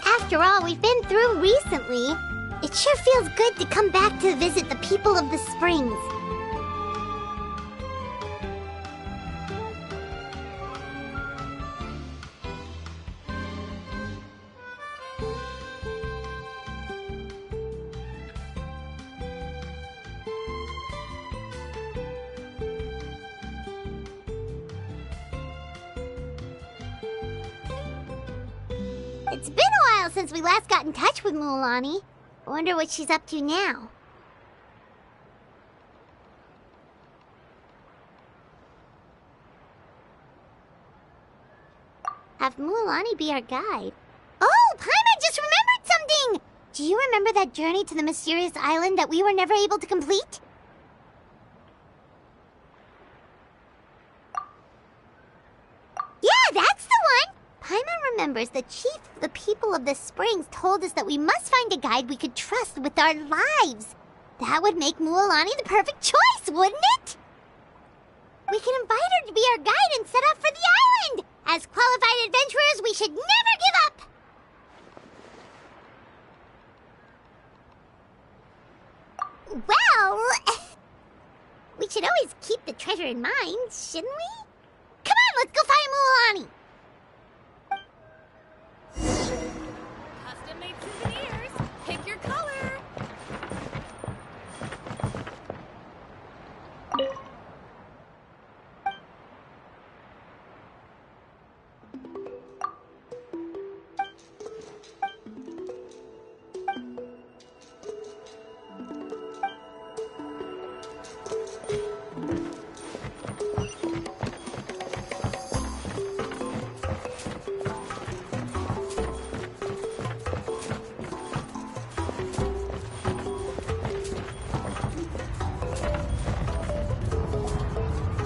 After all we've been through recently, it sure feels good to come back to visit the people of the springs. It's been a while since we last got in touch with Mualani. I wonder what she's up to now. Have Mualani be our guide. Oh, Paimon just remembered something! Do you remember that journey to the mysterious island that we were never able to complete? Yeah, that's the one! Paimon remembers the chief of the people of the springs told us that we must find a guide we could trust with our lives. That would make Mualani the perfect choice, wouldn't it? We can invite her to be our guide and set off for the island! As qualified adventurers, we should never give up! Well, we should always keep the treasure in mind, shouldn't we? Come on, let's go find Mualani! Custom-made souvenirs. Pick your color.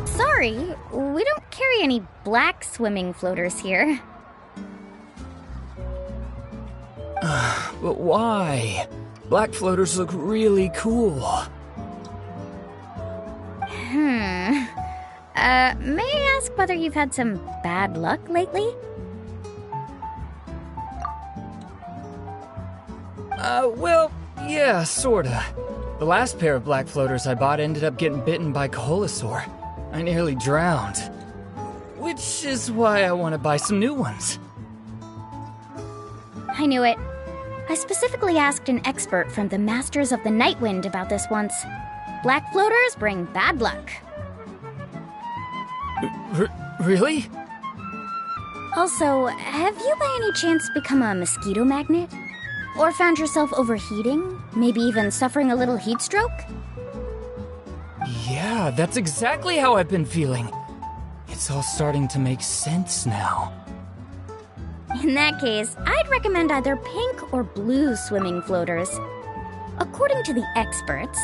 Sorry, we don't carry any black swimming floaters here. But why? Black floaters look really cool. May I ask whether you've had some bad luck lately? Well, yeah, sorta. The last pair of black floaters I bought ended up getting bitten by Colosaur. I nearly drowned. Which is why I want to buy some new ones. I knew it. I specifically asked an expert from the Masters of the Night Wind about this once. Black floaters bring bad luck. Really? Also, have you by any chance become a mosquito magnet? Or found yourself overheating? Maybe even suffering a little heat stroke? Yeah, that's exactly how I've been feeling. It's all starting to make sense now. In that case, I'd recommend either pink or blue swimming floaters. According to the experts,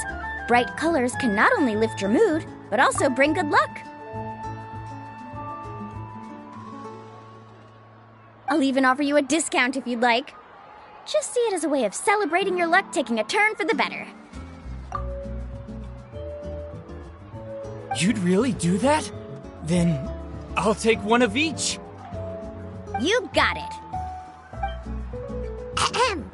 bright colors can not only lift your mood, but also bring good luck. I'll even offer you a discount if you'd like. Just see it as a way of celebrating your luck taking a turn for the better. You'd really do that? Then I'll take one of each. You got it. Ahem.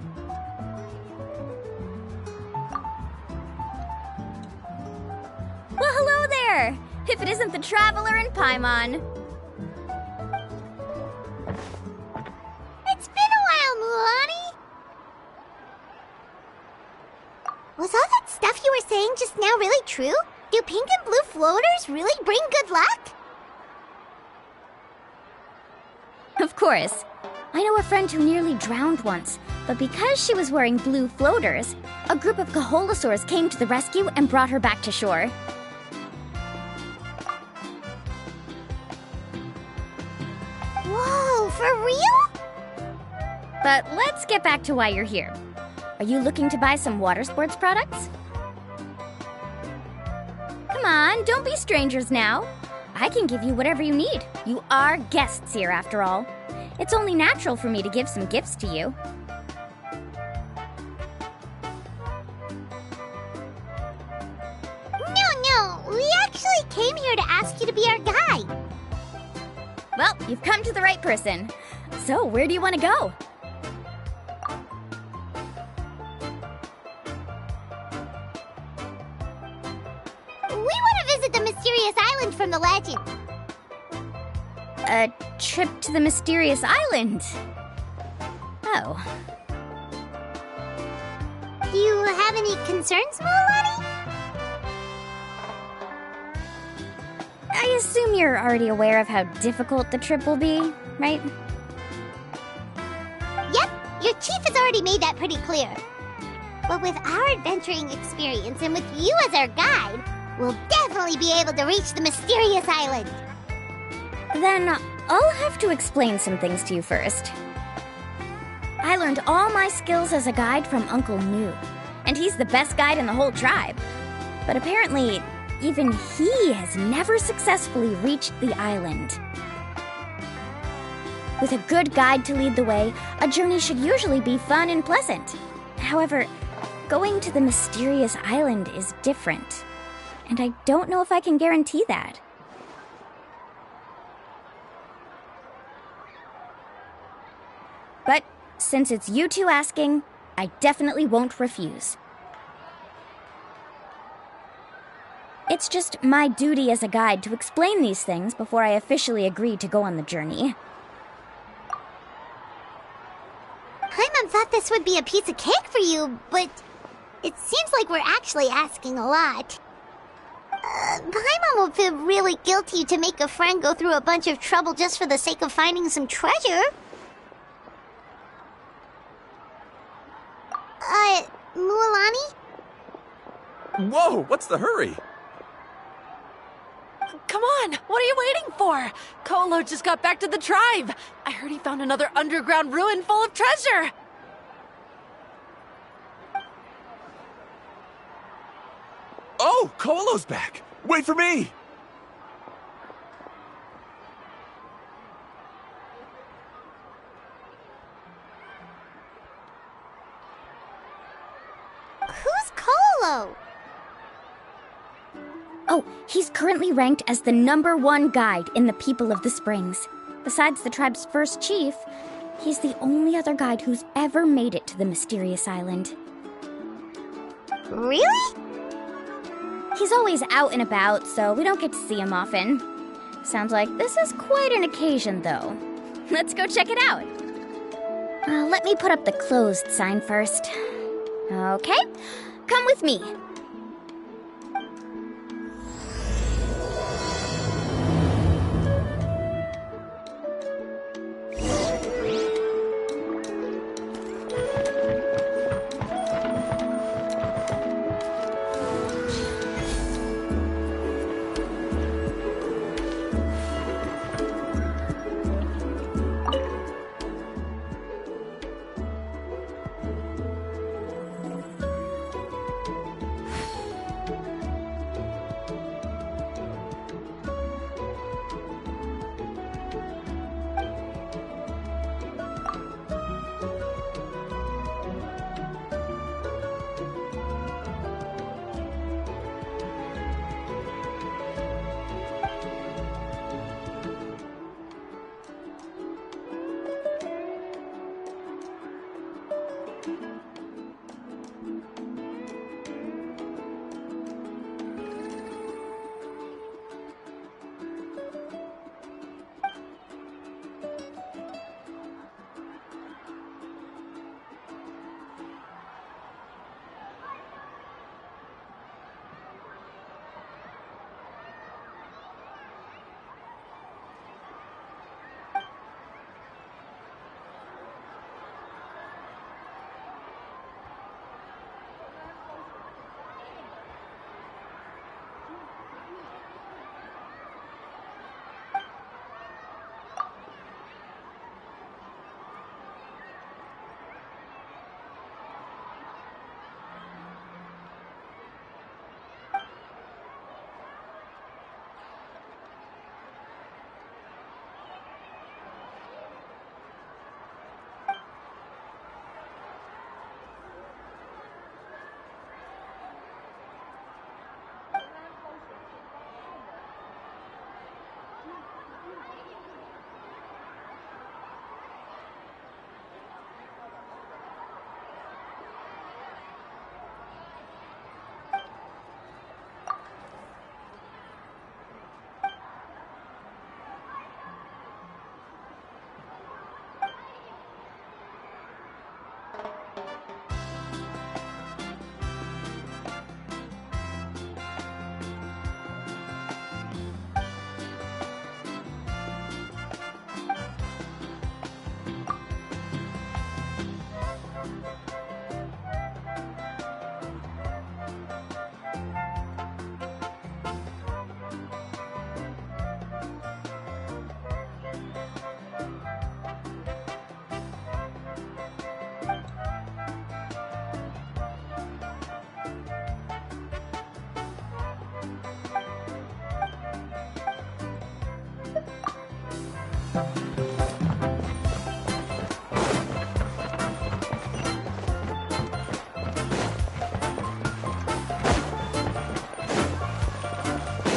Well, hello there! If it isn't the Traveler and Paimon. It's been a while, Mualani. Was all that stuff you were saying just now really true? Do pink and blue floaters really bring good luck? Of course. I know a friend who nearly drowned once, but because she was wearing blue floaters, a group of Kaholosaurs came to the rescue and brought her back to shore. Whoa, for real? But let's get back to why you're here. Are you looking to buy some water sports products? Come on, don't be strangers now. I can give you whatever you need. You are guests here, after all. It's only natural for me to give some gifts to you. No, we actually came here to ask you to be our guide. Well, you've come to the right person. So, where do you want to go? We want to visit the mysterious island from the legend. A trip to the mysterious island. Oh. Do you have any concerns, Mualani? I assume you're already aware of how difficult the trip will be, right? Yep, your chief has already made that pretty clear. But with our adventuring experience and with you as our guide, we'll definitely be able to reach the mysterious island. Then I'll have to explain some things to you first. I learned all my skills as a guide from Uncle New, and he's the best guide in the whole tribe. But apparently, even he has never successfully reached the island. With a good guide to lead the way, a journey should usually be fun and pleasant. However, going to the mysterious island is different, and I don't know if I can guarantee that. But since it's you two asking, I definitely won't refuse. It's just my duty as a guide to explain these things before I officially agree to go on the journey. Paimon thought this would be a piece of cake for you, but it seems like we're actually asking a lot. Paimon will feel really guilty to make a friend go through a bunch of trouble just for the sake of finding some treasure. Mualani? Whoa, what's the hurry? Come on, what are you waiting for? Kolo just got back to the tribe. I heard he found another underground ruin full of treasure. Oh, Kolo's back. Wait for me. Who's Kolo? Oh, he's currently ranked as the #1 guide in the People of the Springs. Besides the tribe's first chief, he's the only other guide who's ever made it to the mysterious island. Really? He's always out and about, so we don't get to see him often. Sounds like this is quite an occasion, though. Let's go check it out. Let me put up the closed sign first. Okay, come with me.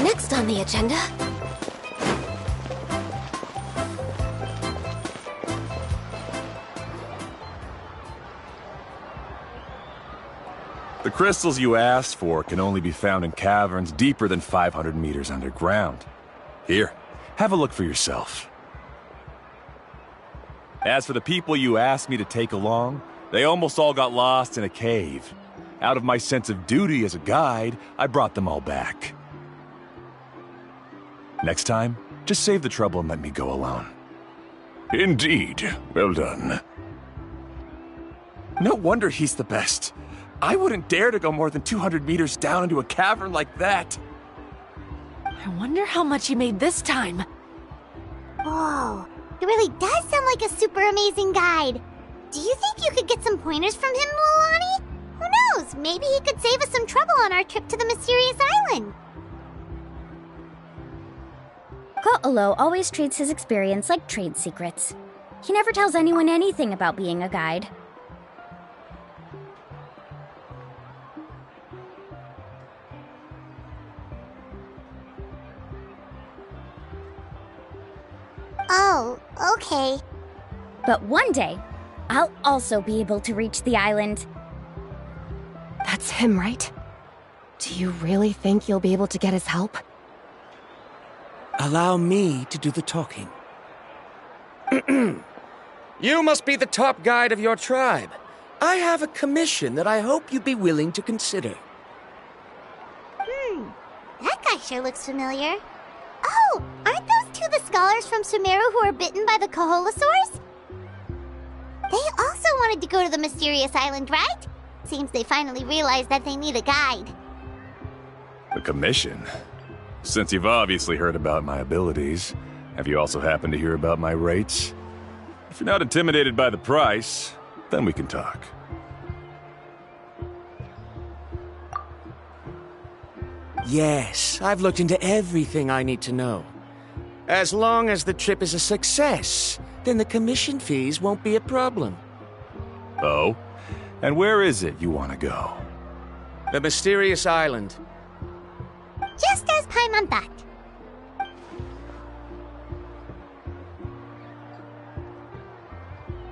Next on the agenda. The crystals you asked for can only be found in caverns deeper than 500 meters underground. Here, have a look for yourself. As for the people you asked me to take along, they almost all got lost in a cave. Out of my sense of duty as a guide, I brought them all back. Next time, just save the trouble and let me go alone. Indeed. Well done. No wonder he's the best. I wouldn't dare to go more than 200 meters down into a cavern like that. I wonder how much he made this time. Whoa, it really does sound like a super amazing guide. Do you think you could get some pointers from him, Mualani? Who knows? Maybe he could save us some trouble on our trip to the mysterious island. Ko'olo always treats his experience like trade secrets. He never tells anyone anything about being a guide. Oh, okay. But one day, I'll also be able to reach the island. That's him, right? Do you really think you'll be able to get his help? Allow me to do the talking. You must be the top guide of your tribe. I have a commission that I hope you'd be willing to consider. That guy sure looks familiar. Oh, aren't those two the scholars from Sumeru who were bitten by the Koholosaurs? They also wanted to go to the mysterious island, right? Seems they finally realized that they need a guide. The commission? Since you've obviously heard about my abilities, have you also happened to hear about my rates? If you're not intimidated by the price, then we can talk. Yes, I've looked into everything I need to know. As long as the trip is a success, then the commission fees won't be a problem. Oh? And where is it you want to go? The mysterious island. Just as Paimon thought.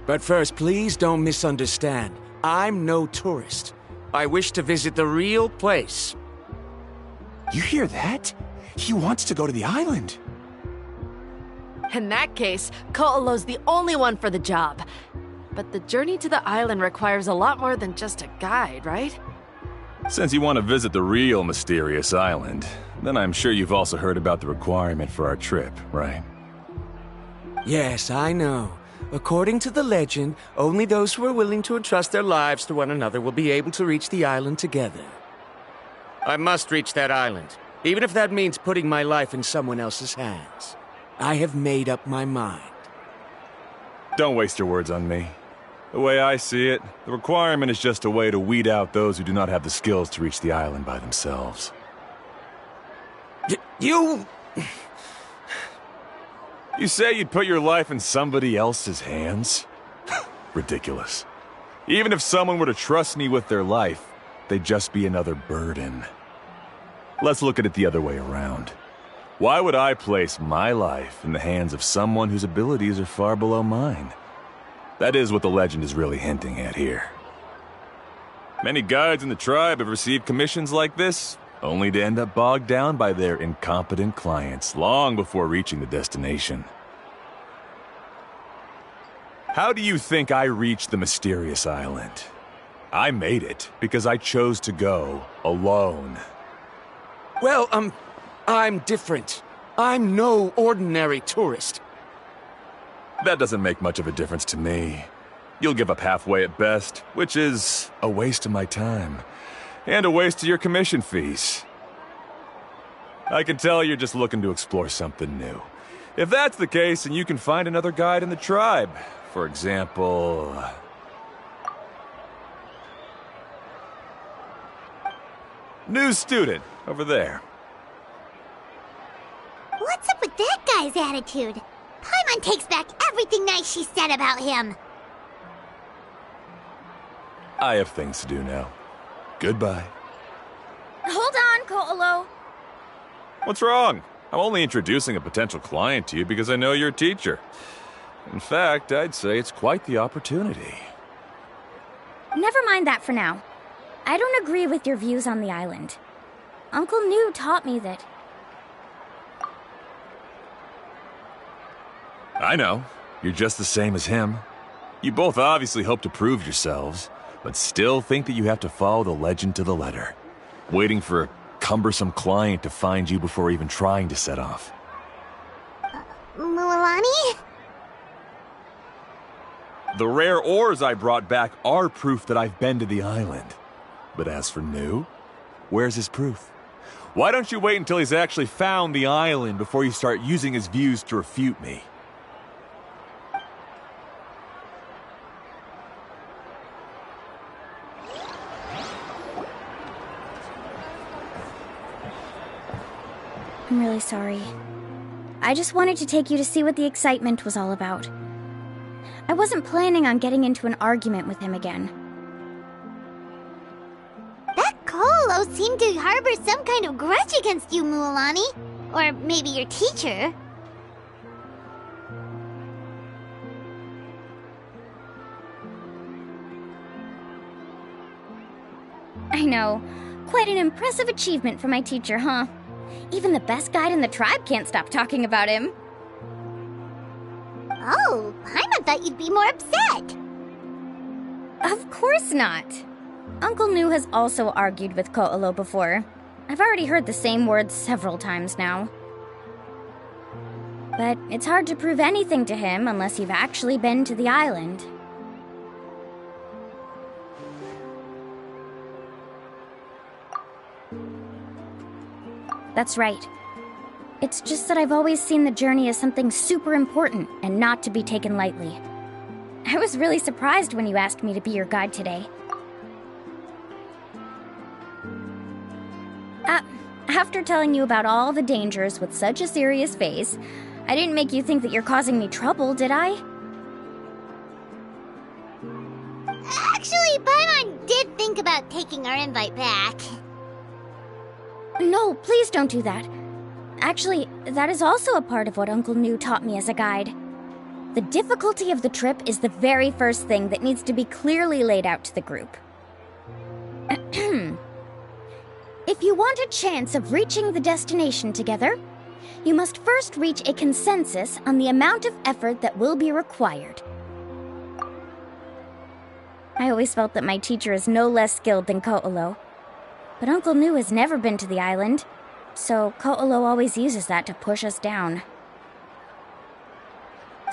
But first, please don't misunderstand. I'm no tourist. I wish to visit the real place. You hear that? He wants to go to the island. In that case, Ko'olo's the only one for the job. But the journey to the island requires a lot more than just a guide, right? Since you want to visit the real mysterious island, then I'm sure you've also heard about the requirement for our trip, right? Yes, I know. According to the legend, only those who are willing to entrust their lives to one another will be able to reach the island together. I must reach that island, even if that means putting my life in someone else's hands. I have made up my mind. Don't waste your words on me. The way I see it, the requirement is just a way to weed out those who do not have the skills to reach the island by themselves. You say you'd put your life in somebody else's hands? Ridiculous. Even if someone were to trust me with their life, they'd just be another burden. Let's look at it the other way around. Why would I place my life in the hands of someone whose abilities are far below mine? That is what the legend is really hinting at here. Many guides in the tribe have received commissions like this, only to end up bogged down by their incompetent clients long before reaching the destination. How do you think I reached the mysterious island? I made it because I chose to go alone. Well, I'm different. I'm no ordinary tourist. That doesn't make much of a difference to me. You'll give up halfway at best, which is a waste of my time. And a waste of your commission fees. I can tell you're just looking to explore something new. If that's the case, then you can find another guide in the tribe. For example... new student, over there. What's up with that guy's attitude? Paimon takes back everything nice she said about him. I have things to do now. Goodbye. Hold on, Ko'olo. What's wrong? I'm only introducing a potential client to you because I know you're a teacher. In fact, I'd say it's quite the opportunity. Never mind that for now. I don't agree with your views on the island. Uncle New taught me that... I know. You're just the same as him. You both obviously hope to prove yourselves, but still think that you have to follow the legend to the letter, waiting for a cumbersome client to find you before even trying to set off. Mualani? The rare ores I brought back are proof that I've been to the island. But as for New, where's his proof? Why don't you wait until he's actually found the island before you start using his views to refute me? I'm really sorry. I just wanted to take you to see what the excitement was all about. I wasn't planning on getting into an argument with him again. That Ko'olo seemed to harbor some kind of grudge against you, Mualani. Or maybe your teacher. I know. Quite an impressive achievement for my teacher, huh? Even the best guide in the tribe can't stop talking about him. Oh, Paimon thought you'd be more upset. Of course not. Uncle New has also argued with Ko'olo before. I've already heard the same words several times now. But it's hard to prove anything to him unless you've actually been to the island. That's right. It's just that I've always seen the journey as something super important and not to be taken lightly. I was really surprised when you asked me to be your guide today. After telling you about all the dangers with such a serious face, I didn't make you think that you're causing me trouble, did I? Actually, Paimon did think about taking our invite back. No, please don't do that. Actually, that is also a part of what Uncle New taught me as a guide. The difficulty of the trip is the very first thing that needs to be clearly laid out to the group. If you want a chance of reaching the destination together, you must first reach a consensus on the amount of effort that will be required. I always felt that my teacher is no less skilled than Ko'olo. But Uncle New has never been to the island, so Ko'olo always uses that to push us down.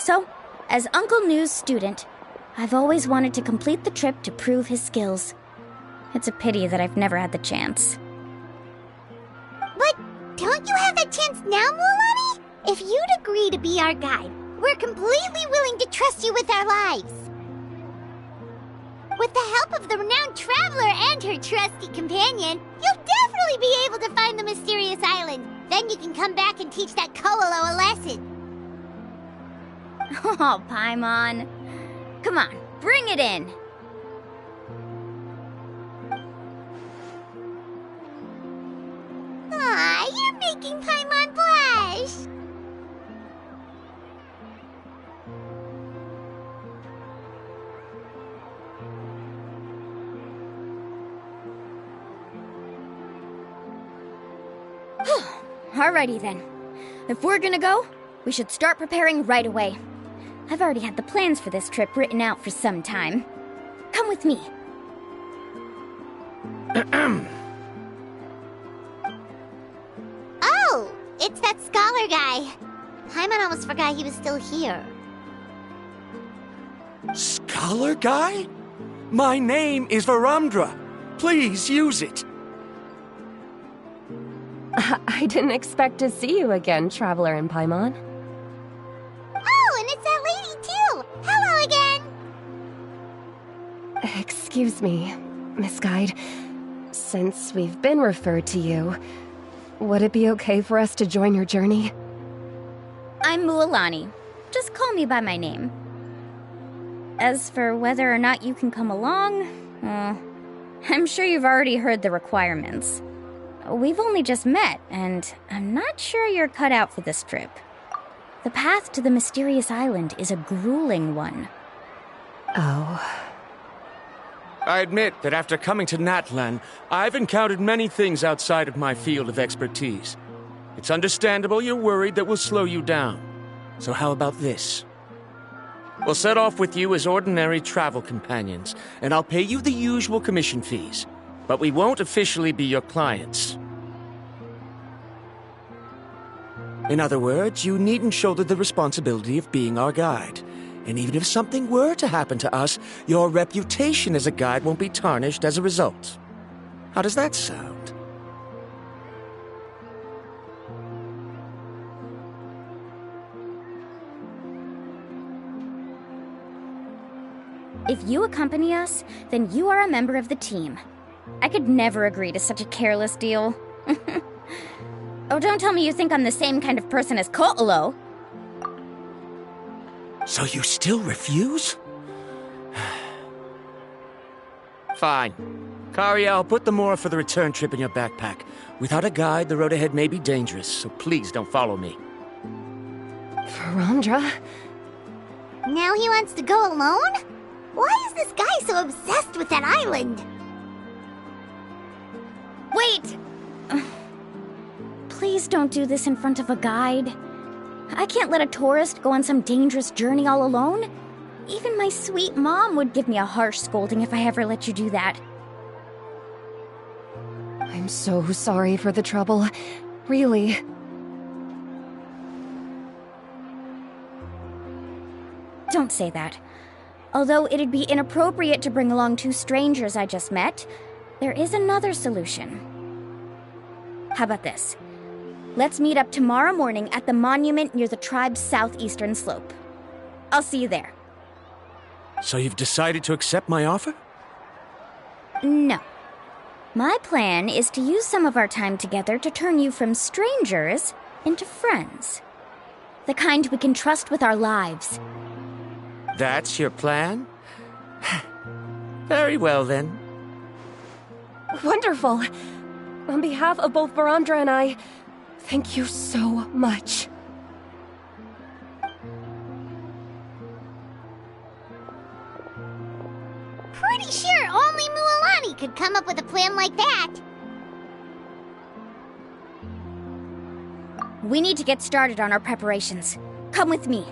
So, as Uncle New's student, I've always wanted to complete the trip to prove his skills. It's a pity that I've never had the chance. But don't you have that chance now, Mualani? If you'd agree to be our guide, we're completely willing to trust you with our lives. With the help of the renowned traveler and her trusty companion, you'll definitely be able to find the mysterious island. Then you can come back and teach that Ko'olo a lesson. Oh, Paimon. Come on, bring it in. Aw, you're making Paimon blush. Alrighty then. If we're gonna go, we should start preparing right away. I've already had the plans for this trip written out for some time. Come with me. Oh, it's that scholar guy. Paimon almost forgot he was still here. Scholar guy? My name is Varumdra. Please use it. I didn't expect to see you again, Traveler in Paimon. Oh, and it's that lady too. Hello again. Excuse me, Miss Guide. Since we've been referred to you, would it be okay for us to join your journey? I'm Mualani. just call me by my name. As for whether or not you can come along, I'm sure you've already heard the requirements. We've only just met, and I'm not sure you're cut out for this trip. The path to the mysterious island is a grueling one. Oh. I admit that after coming to Natlan, I've encountered many things outside of my field of expertise. It's understandable you're worried that we'll slow you down. So how about this? We'll set off with you as ordinary travel companions, and I'll pay you the usual commission fees. But we won't officially be your clients. In other words, you needn't shoulder the responsibility of being our guide. And even if something were to happen to us, your reputation as a guide won't be tarnished as a result. How does that sound? If you accompany us, then you are a member of the team. I could never agree to such a careless deal. Oh, don't tell me you think I'm the same kind of person as Ko'olo. So you still refuse? Fine. Kariel, put the Mora for the return trip in your backpack. Without a guide, the road ahead may be dangerous, so please don't follow me. Verandra? Now he wants to go alone? Why is this guy so obsessed with that island? Wait! Please don't do this in front of a guide. I can't let a tourist go on some dangerous journey all alone. Even my sweet mom would give me a harsh scolding if I ever let you do that. I'm so sorry for the trouble. Really. Don't say that. Although it'd be inappropriate to bring along two strangers I just met, there is another solution. How about this? Let's meet up tomorrow morning at the monument near the tribe's southeastern slope. I'll see you there. So you've decided to accept my offer? No. My plan is to use some of our time together to turn you from strangers into friends. The kind we can trust with our lives. That's your plan? Very well, then. Wonderful. On behalf of both Verandra and I, thank you so much. Pretty sure only Mualani could come up with a plan like that. We need to get started on our preparations. Come with me.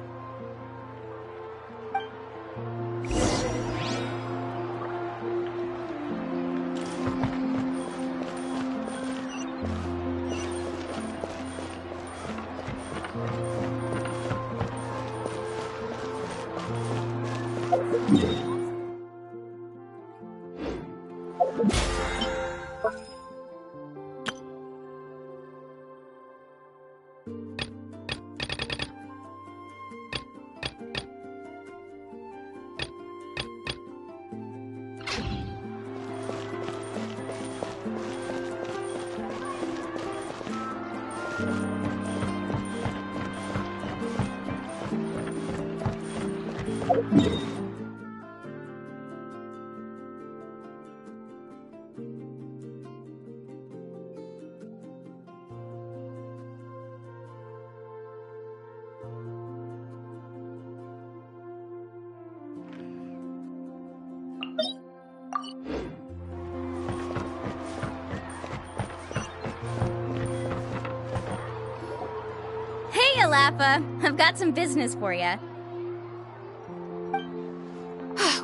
Hey, Alapha. I've got some business for you.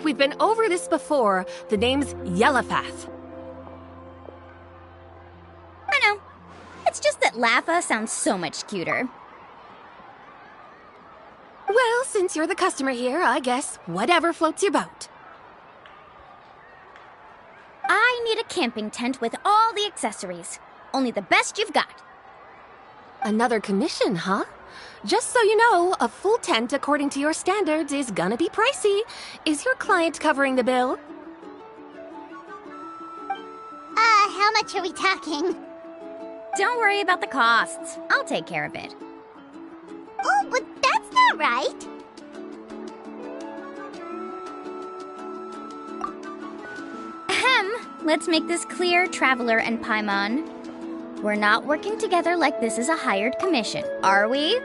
We've been over this before. The name's Yellowfath. I know. It's just that Lapha sounds so much cuter. Well, since you're the customer here, I guess whatever floats your boat. I need a camping tent with all the accessories. Only the best you've got. Another commission, huh? Just so you know, a full tent according to your standards is gonna be pricey. Is your client covering the bill? How much are we talking? Don't worry about the costs. I'll take care of it. Oh, but that's not right? Ahem. Let's make this clear, Traveler and Paimon. We're not working together like this is a hired commission, are we?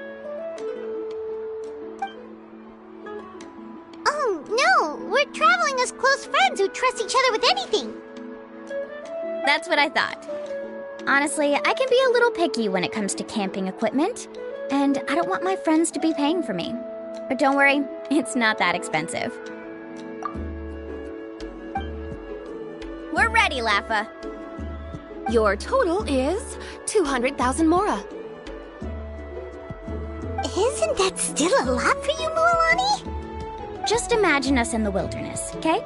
Oh, no! We're traveling as close friends who trust each other with anything. That's what I thought. Honestly, I can be a little picky when it comes to camping equipment, and I don't want my friends to be paying for me. But don't worry, it's not that expensive. We're ready, Laffa. Your total is 200,000 mora. Isn't that still a lot for you, Mualani? Just imagine us in the wilderness, okay?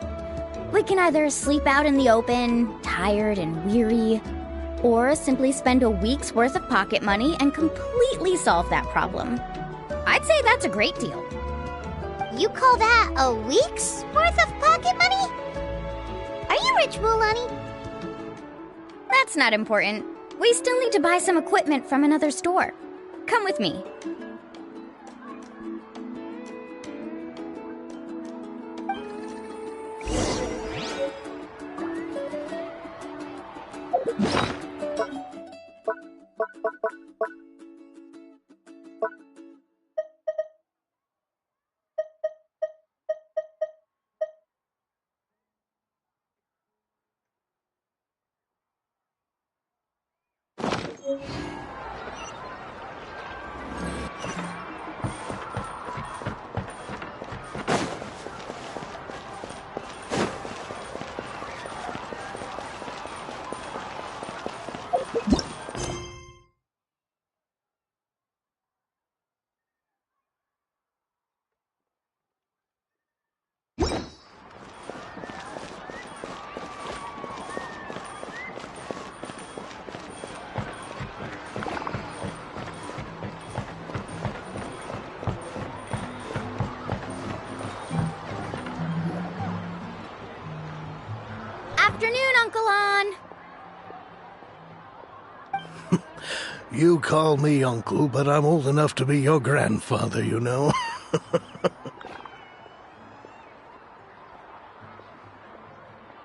We can either sleep out in the open, tired and weary, or simply spend a week's worth of pocket money and completely solve that problem. I'd say that's a great deal. You call that a week's worth of pocket money? Are you rich, Mualani? That's not important. We still need to buy some equipment from another store. Come with me. Afternoon, Uncle On. You call me uncle, but I'm old enough to be your grandfather, you know.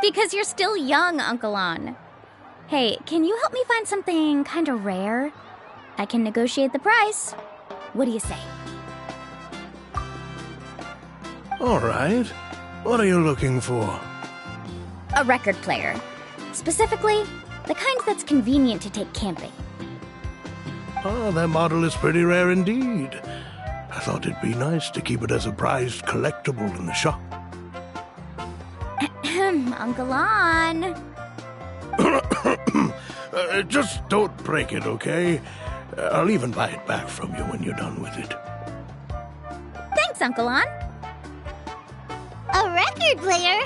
Because you're still young, Uncle On. Hey, can you help me find something kind of rare? I can negotiate the price. What do you say? All right. What are you looking for? A record player. Specifically, the kind that's convenient to take camping. Oh, that model is pretty rare indeed. I thought it'd be nice to keep it as a prized collectible in the shop. Uncle On. Just don't break it, okay? I'll even buy it back from you when you're done with it. Thanks, Uncle On. A record player?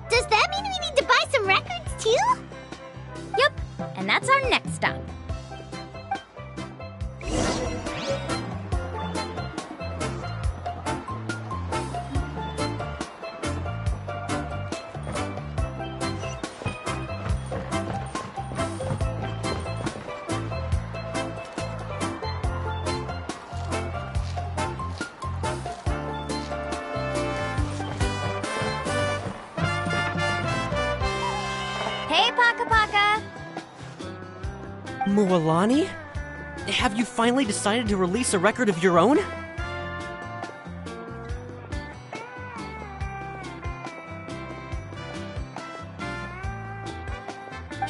Does that mean we need to buy some records too? Yep, and that's our next stop. Hey, Paka Paka! Mualani? Have you finally decided to release a record of your own?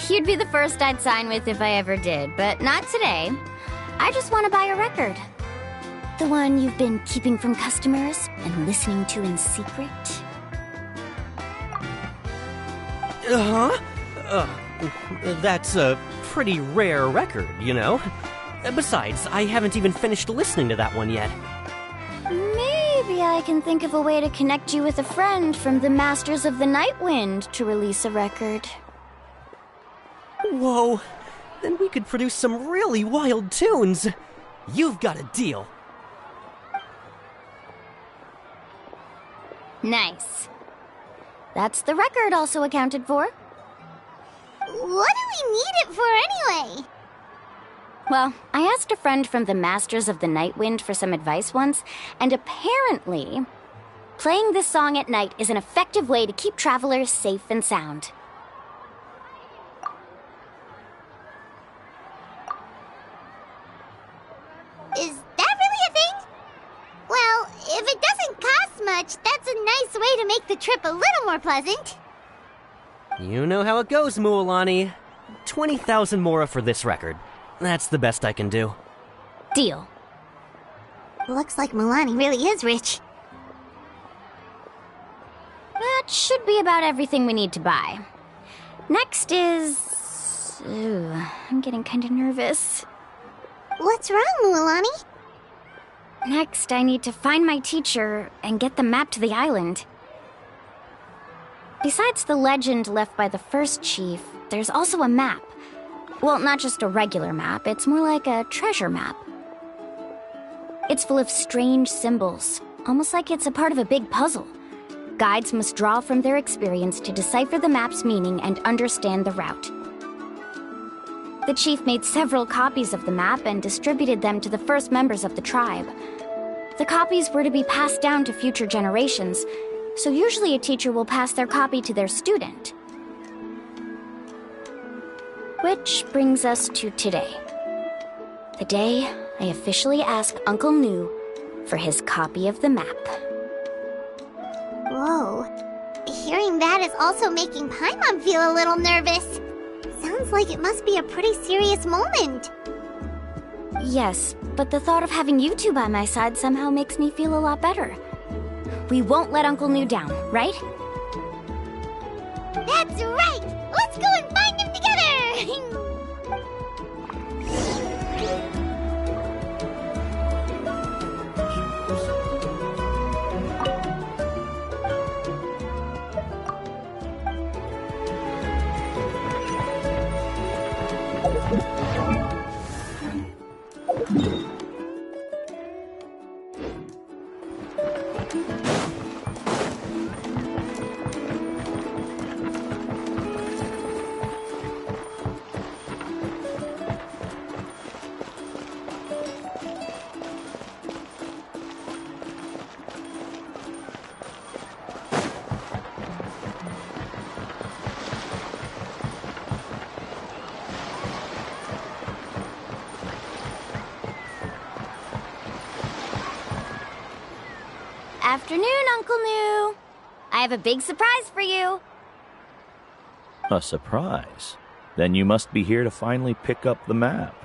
You'd be the first I'd sign with if I ever did, but not today. I just want to buy a record. The one you've been keeping from customers and listening to in secret. Uh-huh. That's a pretty rare record, you know? Besides, I haven't even finished listening to that one yet. Maybe I can think of a way to connect you with a friend from the Masters of the Night Wind to release a record. Whoa, then we could produce some really wild tunes. You've got a deal. Nice. That's the record also accounted for. What do we need it for anyway? Well, I asked a friend from the Masters of the Night Wind for some advice once, and apparently, playing this song at night is an effective way to keep travelers safe and sound. Is that really a thing? Well, if it doesn't cost much, that's a nice way to make the trip a little more pleasant. You know how it goes, Mualani. 20,000 mora for this record. That's the best I can do. Deal. Looks like Milani really is rich. That should be about everything we need to buy. Next is... Ooh, I'm getting kinda nervous. What's wrong, Mualani? Next, I need to find my teacher and get the map to the island. Besides the legend left by the first chief, there's also a map. Well, not just a regular map, it's more like a treasure map. It's full of strange symbols, almost like it's a part of a big puzzle. Guides must draw from their experience to decipher the map's meaning and understand the route. The chief made several copies of the map and distributed them to the first members of the tribe. The copies were to be passed down to future generations, so usually a teacher will pass their copy to their student. Which brings us to today. The day I officially ask Uncle Nu for his copy of the map. Whoa. Hearing that is also making Paimon feel a little nervous. Sounds like it must be a pretty serious moment. Yes, but the thought of having you two by my side somehow makes me feel a lot better. We won't let Uncle Nu down, right? That's right! Let's go and find him together! Afternoon, Uncle Nu. I have a big surprise for you. A surprise? Then you must be here to finally pick up the map.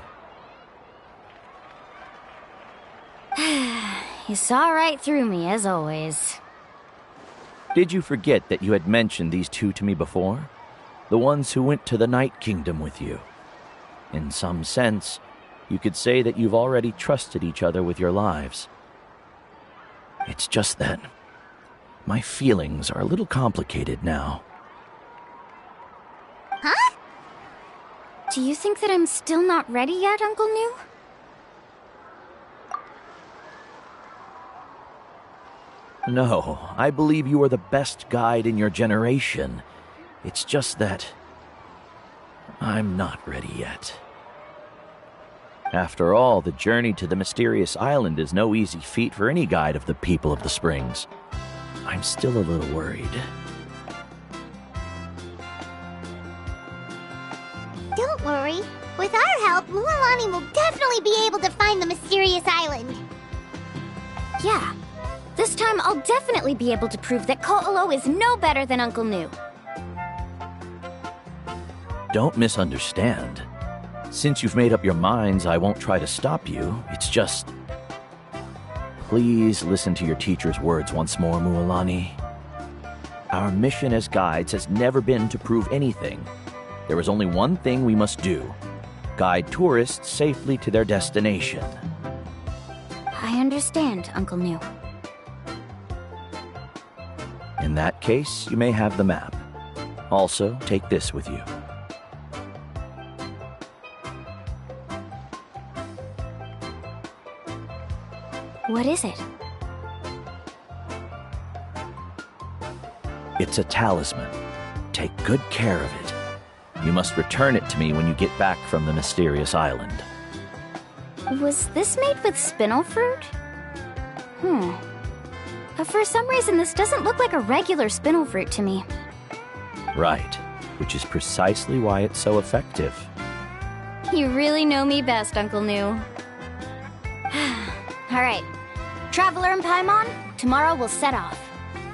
You saw right through me, as always. Did you forget that you had mentioned these two to me before? The ones who went to the Night Kingdom with you. In some sense, you could say that you've already trusted each other with your lives. It's just that my feelings are a little complicated now. Huh? Do you think that I'm still not ready yet, Uncle Nu? No, I believe you are the best guide in your generation. It's just that I'm not ready yet. After all, the journey to the mysterious island is no easy feat for any guide of the people of the springs. I'm still a little worried. Don't worry. With our help, Mualani will definitely be able to find the mysterious island. Yeah. This time I'll definitely be able to prove that Ko'olo is no better than Uncle Nu. Don't misunderstand. Since you've made up your minds, I won't try to stop you. It's just... Please listen to your teacher's words once more, Mualani. Our mission as guides has never been to prove anything. There is only one thing we must do. Guide tourists safely to their destination. I understand, Uncle Nu. In that case, you may have the map. Also, take this with you. What is it? It's a talisman. Take good care of it. You must return it to me when you get back from the mysterious island. Was this made with spinel fruit? For some reason, this doesn't look like a regular spinel fruit to me. Right, which is precisely why it's so effective. You really know me best, Uncle New. Alright, Traveler and Paimon, tomorrow we'll set off.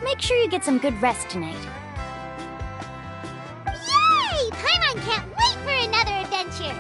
Make sure you get some good rest tonight. Yay! Paimon can't wait for another adventure!